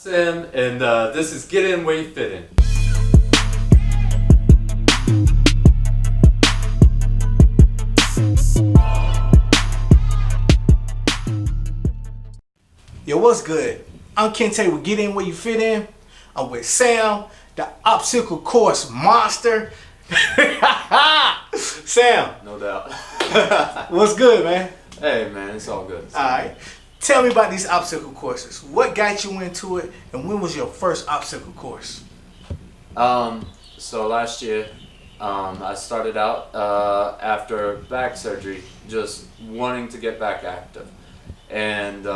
Sam, and this is Get In Where You Fit In. Yo, what's good? I'm Kente with Get In Where You Fit In. I'm with Sam, the obstacle course monster. Sam, No doubt. what's good, man? Hey man, it's all good. Alright. Tell me about these obstacle courses. What got you into it, and when was your first obstacle course? So last year, I started out after back surgery, just wanting to get back active. And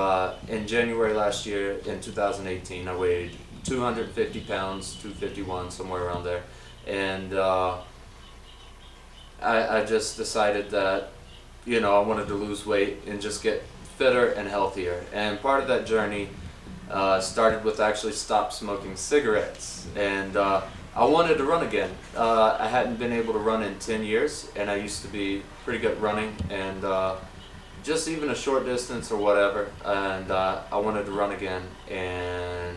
in January last year, in 2018, I weighed 250 pounds, 251, somewhere around there. And I just decided that, I wanted to lose weight and just get fitter and healthier. And part of that journey started with actually stop smoking cigarettes. And I wanted to run again. I hadn't been able to run in 10 years, and I used to be pretty good running, and just even a short distance or whatever, and I wanted to run again. And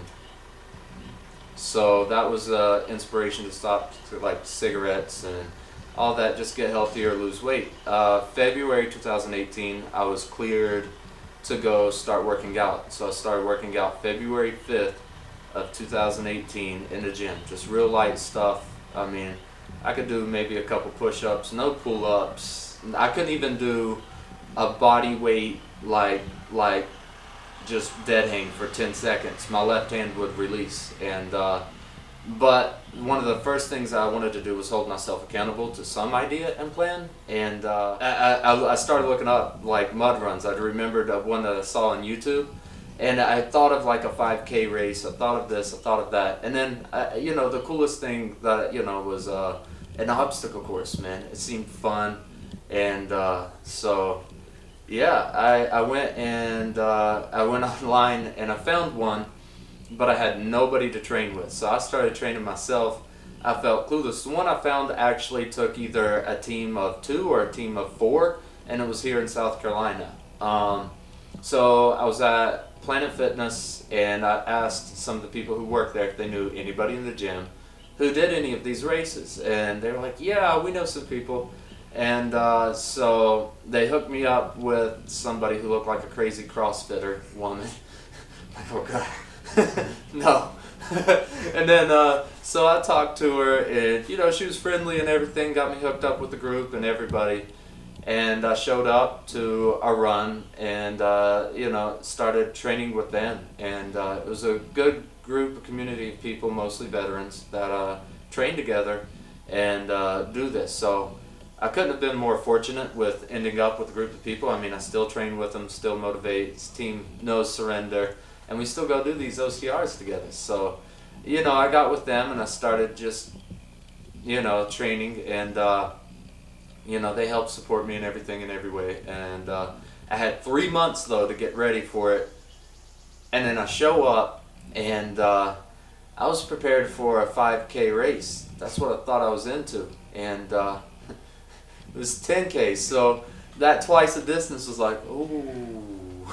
so that was inspiration to stop like cigarettes and all that, just get healthier, lose weight. February 2018, I was cleared to go start working out. So I started working out February 5th of 2018 in the gym, just real light stuff. I mean, I could do maybe a couple push-ups, no pull-ups. I couldn't even do a body weight like just dead hang for 10 seconds. My left hand would release, and but one of the first things I wanted to do was hold myself accountable to some idea and plan. And I started looking up like mud runs. I remembered one that I saw on YouTube, and I thought of like a 5K race. I thought of this, I thought of that, and then the coolest thing that was an obstacle course. Man, it seemed fun, and so yeah, I went and I went online and I found one, but I had nobody to train with. So I started training myself. I felt clueless. The one I found actually took either a team of 2 or a team of 4, and it was here in South Carolina. So I was at Planet Fitness, and I asked some of the people who worked there if they knew anybody in the gym who did any of these races, and they were like, yeah, we know some people. And so they hooked me up with somebody who looked like a crazy CrossFitter woman. Like, oh God, no. And then so I talked to her, and she was friendly and everything, got me hooked up with the group and everybody. And I showed up to a run and started training with them. And it was a good group, a community of people, mostly veterans, that train together and do this. So I couldn't have been more fortunate with ending up with a group of people. I mean, I still train with them, still motivate, team no surrender, and we still go do these OCRs together. So, I got with them and I started just, training, and, they helped support me in everything in every way. And I had 3 months though to get ready for it. And then I show up, and I was prepared for a 5K race. That's what I thought I was into. And it was 10K, so that twice the distance was like, ooh.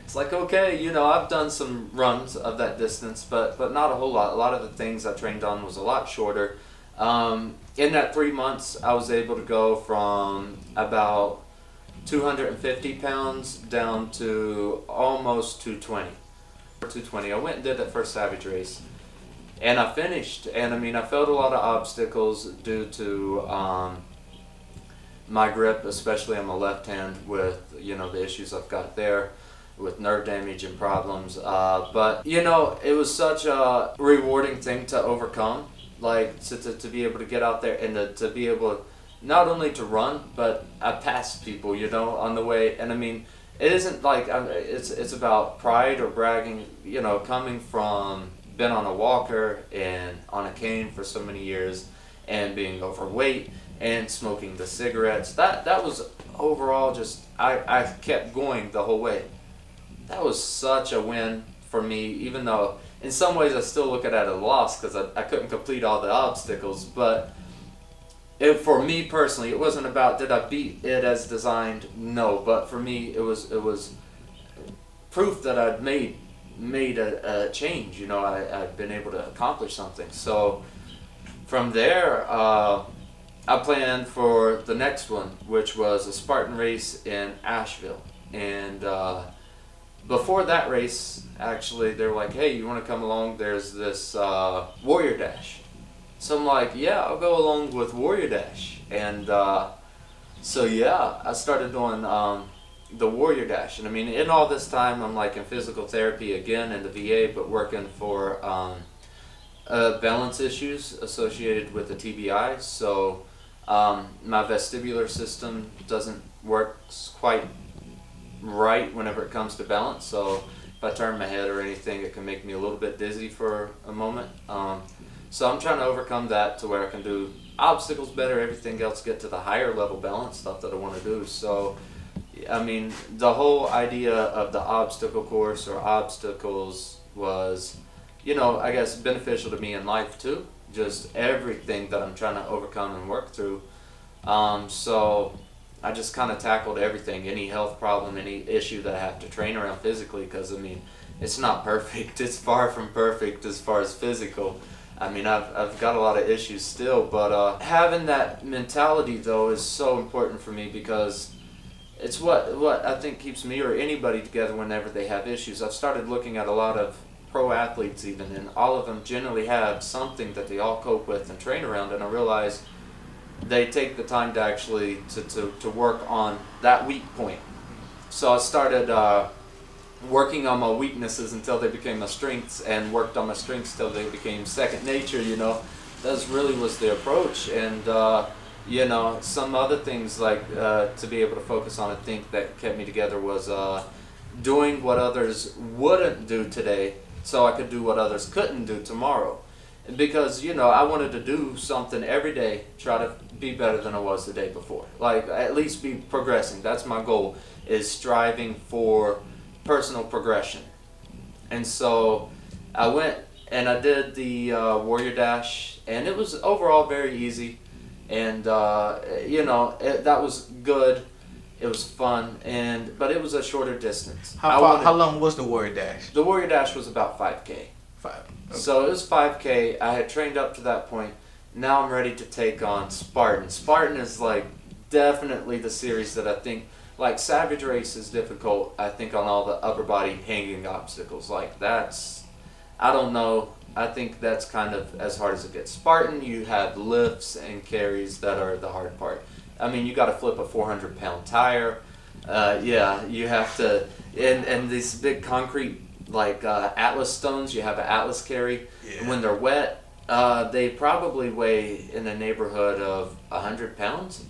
It's like, okay, I've done some runs of that distance, but not a whole lot. A lot of the things I trained on was a lot shorter. In that 3 months, I was able to go from about 250 pounds down to almost 220. 220. I went and did that first Savage race, and I finished. And I mean, I felt a lot of obstacles due to my grip, especially on my left hand, with the issues I've got there with nerve damage and problems. But it was such a rewarding thing to overcome, like to be able to get out there and to be able not only to run, but I passed people on the way. And I mean, it isn't like it's about pride or bragging. Coming from been on a walker and on a cane for so many years, and being overweight and smoking the cigarettes, that was overall just, I kept going the whole way. That was such a win for me, even though in some ways I still look at it as a loss because I couldn't complete all the obstacles. But for me personally, it wasn't about did I beat it as designed. No, but for me it was proof that I'd made made a change. You know, I've been able to accomplish something. So from there, I planned for the next one, which was a Spartan race in Asheville. And before that race, actually, they were like, hey, you want to come along? There's this Warrior Dash. So I'm like, yeah, I'll go along with Warrior Dash. And so yeah, I started doing the Warrior Dash. And I mean, in all this time, I'm like in physical therapy again in the VA, but working for balance issues associated with the TBI. So my vestibular system doesn't work quite right whenever it comes to balance. So if I turn my head or anything, it can make me a little bit dizzy for a moment. So I'm trying to overcome that to where I can do obstacles better, everything else, get to the higher level balance stuff that I want to do. So I mean, the whole idea of the obstacle course or obstacles was, you know, I guess beneficial to me in life too. Just everything that I'm trying to overcome and work through. So I just kind of tackled everything, any health problem, any issue that I have to train around physically, because I mean, it's not perfect. It's far from perfect as far as physical. I mean, I've got a lot of issues still, but having that mentality though is so important for me, because it's what I think keeps me or anybody together whenever they have issues. I've started looking at a lot of pro athletes even, and all of them generally have something that they all cope with and train around, and I realize they take the time to actually to work on that weak point. So I started working on my weaknesses until they became my strengths, and worked on my strengths till they became second nature, you know. That really was the approach. And you know, some other things like to be able to focus on and think that kept me together was doing what others wouldn't do today so I could do what others couldn't do tomorrow. Because, you know, I wanted to do something every day, try to be better than I was the day before. Like, at least be progressing. That's my goal, is striving for personal progression. And so I went and I did the Warrior Dash, and it was overall very easy. And, you know, that was good. It was fun, but it was a shorter distance. How long was the Warrior Dash? The Warrior Dash was about 5K. Okay. So it was 5K. I had trained up to that point. Now I'm ready to take on Spartan. Spartan is like definitely the series that I think, like Savage Race is difficult, I think, on all the upper body hanging obstacles. Like that's, I don't know, I think that's kind of as hard as it gets. Spartan, you have lifts and carries that are the hard part. I mean, you got to flip a 400-pound tire. Yeah, you have to, and these big concrete, like Atlas stones, you have an Atlas carry. Yeah. And when they're wet, they probably weigh in the neighborhood of 100 pounds.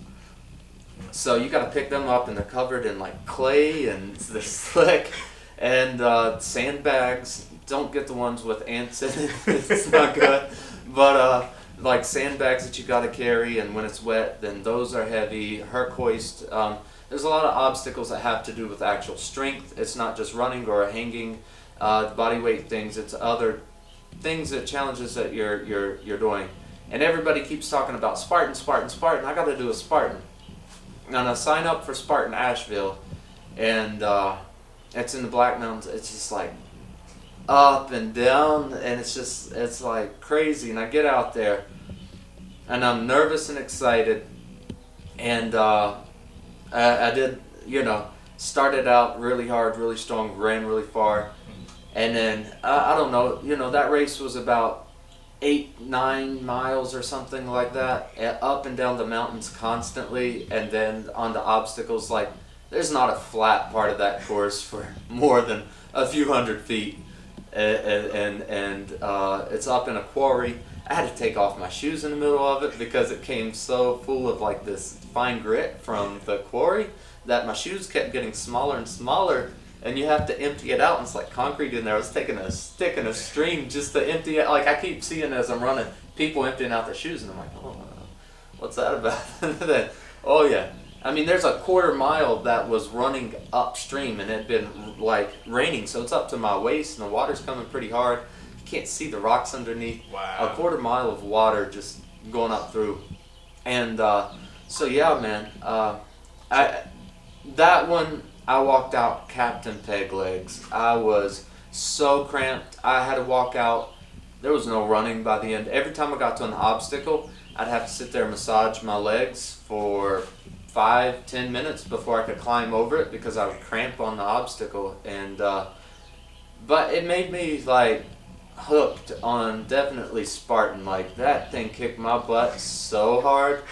So you got to pick them up, and they're covered in like clay, and they're slick. And sandbags, don't get the ones with ants in it. It's not good. But like sandbags that you got to carry, and when it's wet, then those are heavy. Herc hoist. There's a lot of obstacles that have to do with actual strength. It's not just running or hanging. Body weight things. It's other things, that challenges that you're doing. And everybody keeps talking about Spartan. I got to do a Spartan. And I sign up for Spartan Asheville, and it's in the Black Mountains. It's just like up and down, and it's like crazy. And I get out there, and I'm nervous and excited, and I did, you know, started out really hard, really strong, ran really far. And then, I don't know, you know, that race was about 8-9 miles or something like that, up and down the mountains constantly, and then on the obstacles. Like, there's not a flat part of that course for more than a few hundred feet. And it's up in a quarry. I had to take off my shoes in the middle of it because it came so full of like this fine grit from the quarry that my shoes kept getting smaller and smaller. And you have to empty it out, and it's like concrete in there. I was taking a stick and a stream just to empty it. Like, I keep seeing as I'm running, people emptying out their shoes, and I'm like, oh, what's that about? Then, oh yeah. I mean, there's a quarter mile that was running upstream, and it had been like raining, so it's up to my waist, and the water's coming pretty hard. You can't see the rocks underneath. Wow. A quarter mile of water just going up through. And so yeah, man. That one, I walked out Captain Peg Legs. I was so cramped. I had to walk out. There was no running by the end. Every time I got to an obstacle, I'd have to sit there and massage my legs for 5-10 minutes before I could climb over it because I would cramp on the obstacle. And but it made me like hooked on definitely Spartan. Like that thing kicked my butt so hard.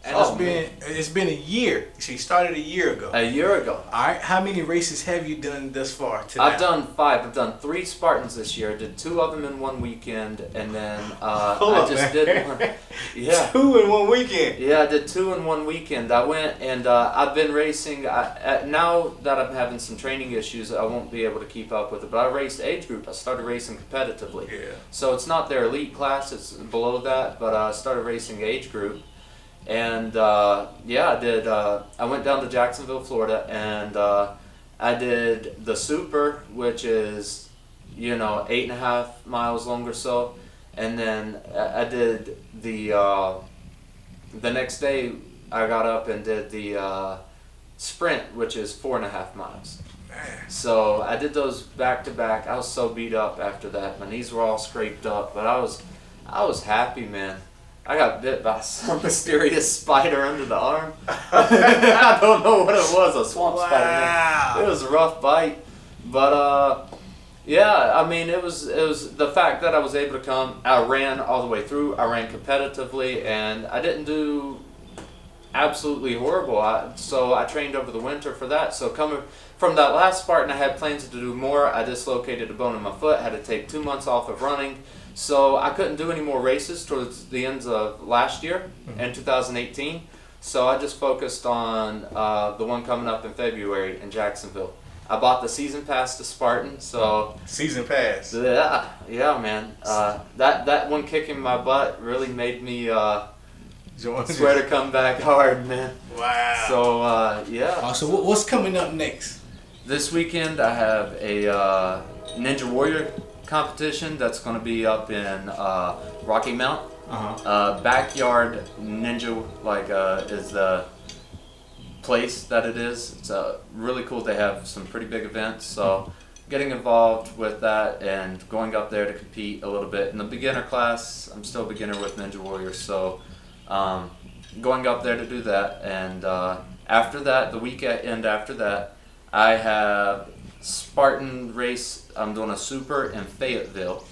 And It's been a year. So you started a year ago. A year ago. All right. How many races have you done thus far? I've done 5. I've done 3 Spartans this year. I did 2 of them in one weekend, and then I just did one. Yeah. 2 in one weekend. Yeah, I did 2 in one weekend. I went and I've been racing. Now that I'm having some training issues, I won't be able to keep up with it. But I raced age group. I started racing competitively. Yeah. So it's not their elite class. It's below that. But I started racing age group. And yeah, I did. I went down to Jacksonville, Florida, and I did the Super, which is 8.5 miles long or so, and then I did the next day. I got up and did the Sprint, which is 4.5 miles. Man. So I did those back to back. I was so beat up after that. My knees were all scraped up, but I was happy, man. I got bit by some mysterious spider under the arm. I don't know what it was, a swamp spider. Man. It was a rough bite. But yeah, I mean it was the fact that I was able to come. I ran all the way through. I ran competitively, and I didn't do absolutely horrible. So I trained over the winter for that. So coming from that last Spartan, I had plans to do more. I dislocated a bone in my foot, had to take 2 months off of running. So I couldn't do any more races towards the ends of last year in 2018. So I just focused on the one coming up in February in Jacksonville. I bought the season pass to Spartan. So season pass. Yeah, man. That one kicking my butt really made me swear to come back hard, man. Wow. So yeah. So what's coming up next? This weekend I have a Ninja Warrior competition that's going to be up in Rocky Mount. Backyard Ninja is the place that it is. It's really cool. They have some pretty big events, so getting involved with that and going up there to compete a little bit in the beginner class. I'm still a beginner with Ninja Warrior, so going up there to do that. And after that, the weekend after that, I have Spartan race. I'm doing a Super in Fayetteville.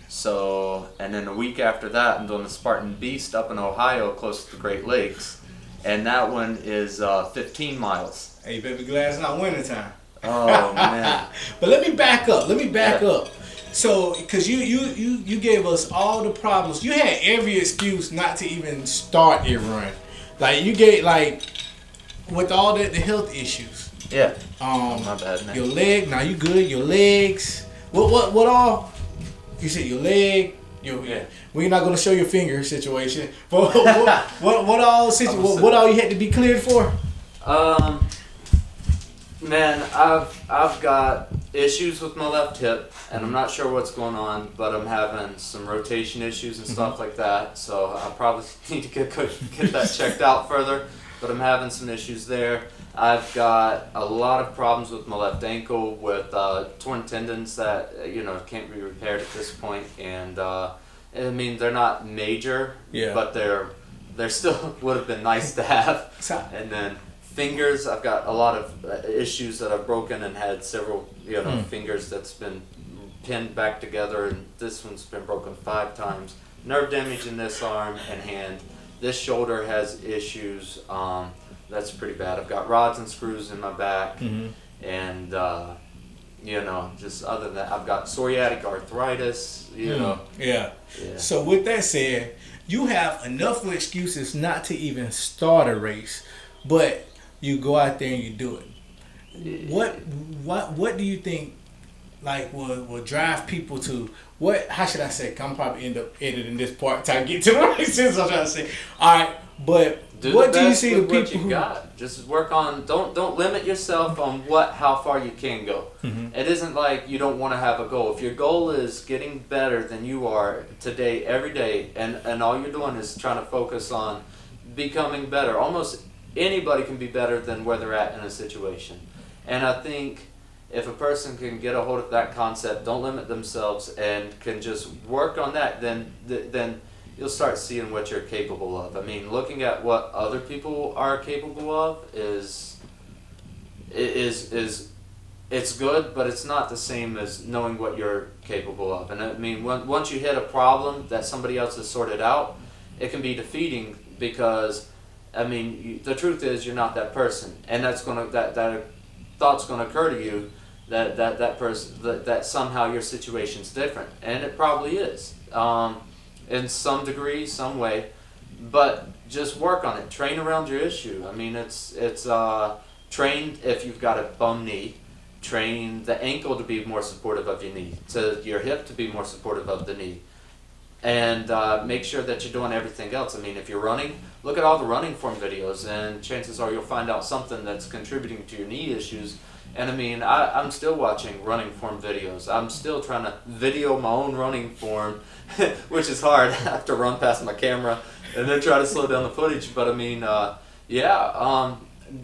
So, and then a week after that, I'm doing the Spartan Beast up in Ohio, close to the Great Lakes. And that one is 15 miles. Hey, baby, glad it's not wintertime. Oh, man. But let me back up. So, because you gave us all the problems. You had every excuse not to even start a run. Like, you gave, with all the health issues. Yeah. My bad, man. Your leg, now you good. Your legs. What all? You said your leg. Yeah. We're not gonna show your finger situation. But what all you had to be cleared for? Man, I've got issues with my left hip, and I'm not sure what's going on, but I'm having some rotation issues and stuff like that. So I probably need to get that checked out further. But I'm having some issues there. I've got a lot of problems with my left ankle with torn tendons that can't be repaired at this point, and I mean they're not major, but they're still would have been nice to have. And then fingers, I've got a lot of issues that I've broken and had several fingers that's been pinned back together, and this one's been broken 5 times. Nerve damage in this arm and hand. This shoulder has issues. That's pretty bad. I've got rods and screws in my back, and just other than that, I've got psoriatic arthritis. Yeah. So with that said, you have enough of excuses not to even start a race, but you go out there and you do it. What do you think will drive people to what? How should I say? I'm probably end up editing this part to get to the races. I'm trying to say. All right, but what do you see the people who got? Just work on. Don't limit yourself on how far you can go. It isn't like you don't want to have a goal. If your goal is getting better than you are today, every day, and all you're doing is trying to focus on becoming better. Almost anybody can be better than where they're at in a situation. And I think if a person can get a hold of that concept, don't limit themselves, and can just work on that, then you'll start seeing what you're capable of. I mean, looking at what other people are capable of is it's good, but it's not the same as knowing what you're capable of. And I mean, once you hit a problem that somebody else has sorted out, it can be defeating, because I mean, the truth is you're not that person, and that thought's gonna occur to you that somehow your situation's different, and it probably is, in some degree, some way, but just work on it. Train around your issue. I mean, it's train if you've got a bum knee. Train the ankle to be more supportive of your knee, to your hip to be more supportive of the knee, and make sure that you're doing everything else. I mean, if you're running, look at all the running form videos, and chances are you'll find out something that's contributing to your knee issues. And I mean, I'm still watching running form videos. I'm still trying to video my own running form, which is hard. I have to run past my camera and then try to slow down the footage. But I mean,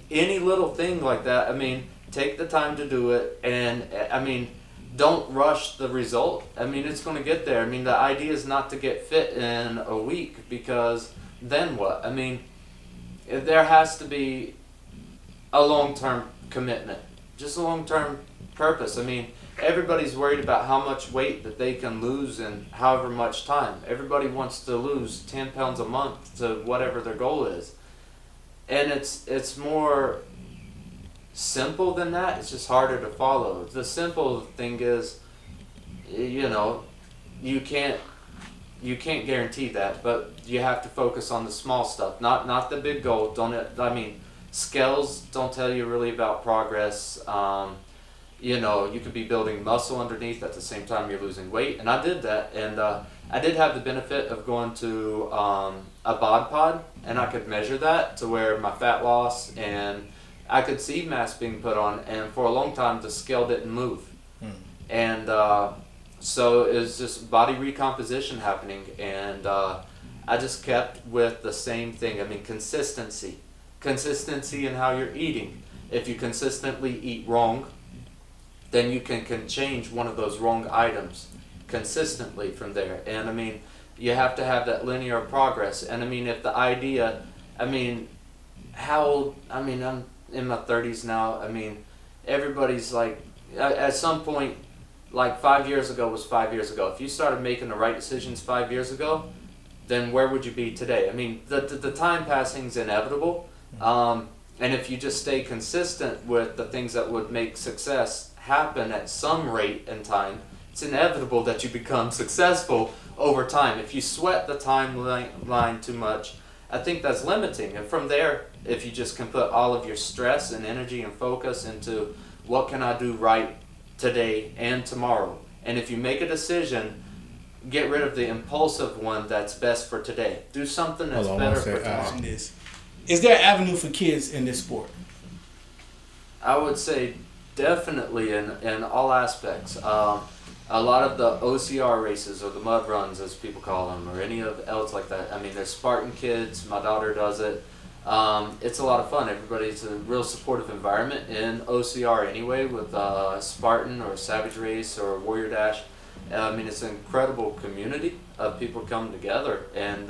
any little thing like that, I mean, take the time to do it, and I mean, don't rush the result. I mean, it's going to get there. I mean, the idea is not to get fit in a week, because then what? I mean, there has to be a long-term commitment, just a long-term purpose. I mean, everybody's worried about how much weight that they can lose in however much time. Everybody wants to lose 10 pounds a month to whatever their goal is. And it's more simple than that. It's just harder to follow. The simple thing is, you know, you can't guarantee that, but you have to focus on the small stuff, not the big goal. Scales don't tell you really about progress. You know, you could be building muscle underneath at the same time you're losing weight, and I did that, and I did have the benefit of going to a bod pod, and I could measure that to where my fat loss, and I could see mass being put on, and for a long time the scale didn't move. And so it was just body recomposition happening, and I just kept with the same thing. I mean, consistency in how you're eating. If you consistently eat wrong, then you can change one of those wrong items consistently from there. And I mean, you have to have that linear progress. And I mean, if the idea, I mean, I'm in my 30s now. I mean, everybody's like, at some point, like 5 years ago was 5 years ago. If you started making the right decisions 5 years ago, then where would you be today? I mean, the time passing is inevitable. And if you just stay consistent with the things that would make success happen at some rate in time, it's inevitable that you become successful over time. If you sweat the timeline too much, I think that's limiting. And from there, if you just can put all of your stress and energy and focus into what can I do right today and tomorrow, and if you make a decision, get rid of the impulsive one that's best for today. Do something that's better for tomorrow. Is there an avenue for kids in this sport? I would say definitely in all aspects. A lot of the OCR races, or the mud runs as people call them, or any of else like that. I mean, there's Spartan kids. My daughter does it. It's a lot of fun. Everybody's a real supportive environment in OCR anyway, with Spartan or Savage Race or Warrior Dash. I mean, it's an incredible community of people coming together, and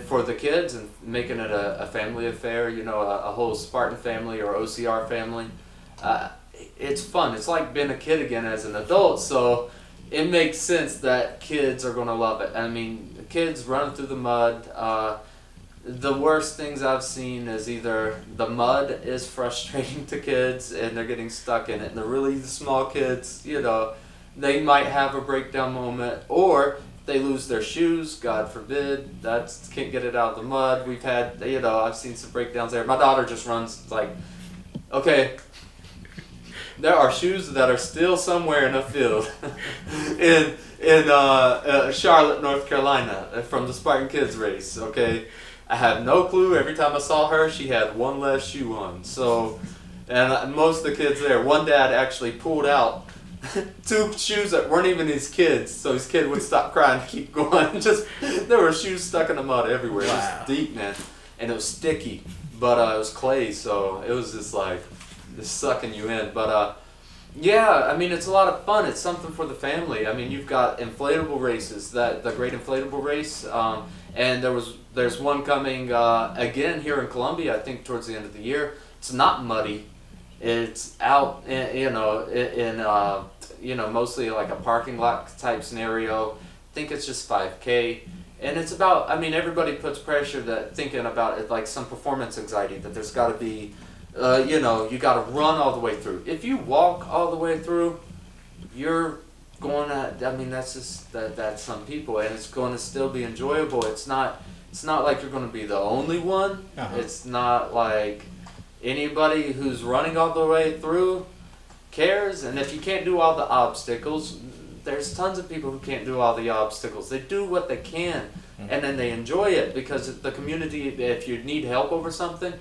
for the kids, and making it a family affair, you know, a whole Spartan family or OCR family. It's fun. It's like being a kid again as an adult, so it makes sense that kids are going to love it. I mean, the kids running through the mud. The worst things I've seen is either the mud is frustrating to kids and they're getting stuck in it, and the really small kids, you know, they might have a breakdown moment, or they lose their shoes, God forbid, can't get it out of the mud. We've had, you know, I've seen some breakdowns there. My daughter just runs like, okay, there are shoes that are still somewhere in a field in Charlotte, North Carolina, from the Spartan Kids race, okay? I have no clue. Every time I saw her, she had one less shoe on. So, and most of the kids there, one dad actually pulled out 2 shoes that weren't even his kids, so his kid would stop crying and keep going. Just, there were shoes stuck in the mud everywhere. Wow. It was deep, man, and it was sticky, but it was clay, so it was just like, sucking you in. But yeah, I mean, it's a lot of fun. It's something for the family. I mean, you've got inflatable races, the Great Inflatable Race, and there's one coming again here in Columbia, I think towards the end of the year. It's not muddy. It's out, mostly like a parking lot type scenario. I think it's just 5K. And it's about, I mean, everybody puts pressure that thinking about it like some performance anxiety, that there's got to be, you got to run all the way through. If you walk all the way through, you're going to, I mean, that's just, that's some people, and it's going to still be enjoyable. It's not like you're going to be the only one. Uh-huh. It's not like anybody who's running all the way through cares. And if you can't do all the obstacles, there's tons of people who can't do all the obstacles. They do what they can, and then they enjoy it, because the community, if you need help over something,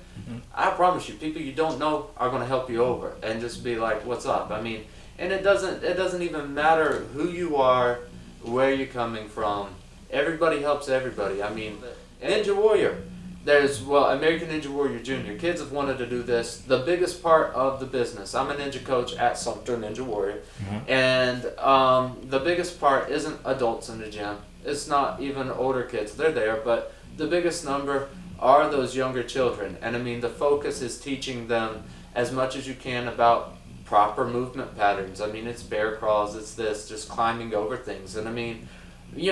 I promise you, people you don't know are going to help you over and just be like, what's up? I mean, and it doesn't even matter who you are, where you're coming from. Everybody helps everybody. I mean, Ninja Warrior. There's, American Ninja Warrior Junior. Kids have wanted to do this. The biggest part of the business, I'm a ninja coach at Sumter Ninja Warrior, and the biggest part isn't adults in the gym. It's not even older kids. They're there, but the biggest number are those younger children. And I mean, the focus is teaching them as much as you can about proper movement patterns. I mean, it's bear crawls, it's this, just climbing over things. And I mean,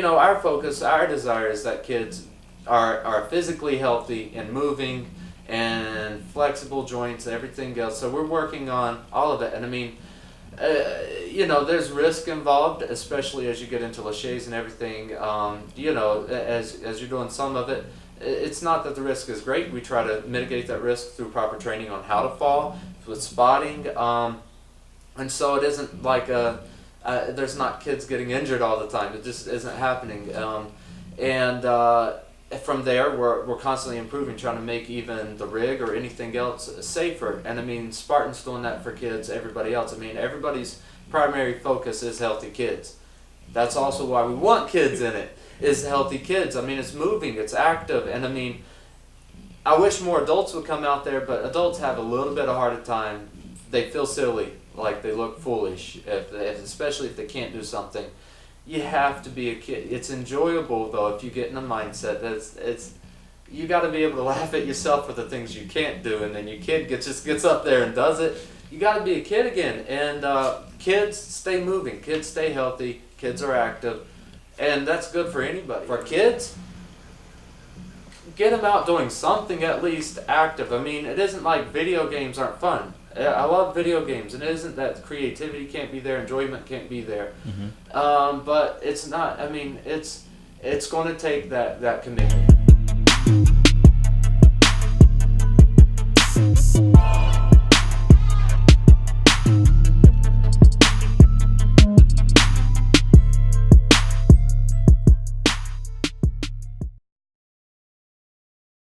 our focus, our desire is that kids are physically healthy and moving and flexible joints, everything else. So we're working on all of it. And I mean, there's risk involved, especially as you get into laches and everything. As you're doing some of it, it's not that the risk is great. We try to mitigate that risk through proper training on how to fall, with spotting. And so it isn't like there's not kids getting injured all the time. It just isn't happening. From there, we're constantly improving, trying to make even the rig or anything else safer. And I mean, Spartan's doing that for kids, everybody else. I mean, everybody's primary focus is healthy kids. That's also why we want kids in it, is healthy kids. I mean, it's moving, it's active. And I mean, I wish more adults would come out there, but adults have a little bit of a harder time. They feel silly, like they look foolish, especially if they can't do something. You have to be a kid. It's enjoyable though if you get in a mindset that you got to be able to laugh at yourself for the things you can't do, and then your kid gets up there and does it. You got to be a kid again, and kids stay moving, kids stay healthy, kids are active, and that's good for anybody. For kids, get them out doing something at least active. I mean, it isn't like video games aren't fun. I love video games, and it isn't that creativity can't be there, enjoyment can't be there. But it's not. I mean, it's going to take that commitment.